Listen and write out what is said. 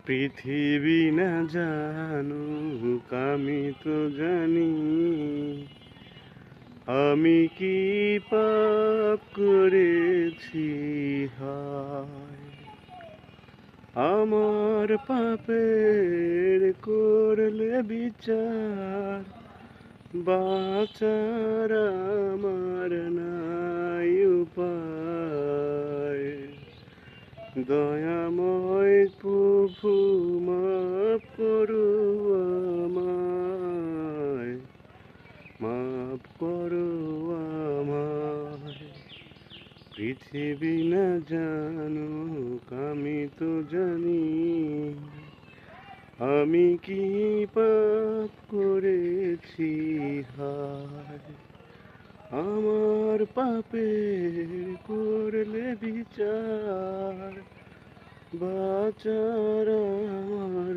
পৃথিবী না জানুক আমি তো জানি, আমি কি পাপ করেছি হায়। আমার পাপের করলে বিচার, বাঁচার আমার নাই উপায়। দয়াময় প্রভু মাফ করো আমায়, মাফ করো আমায়। পৃথিবী না জানুক আমি তো জানি, আমি কি পাপ করেছি হায়। আমার পাপের করলে বিচার, বাঁচার আমার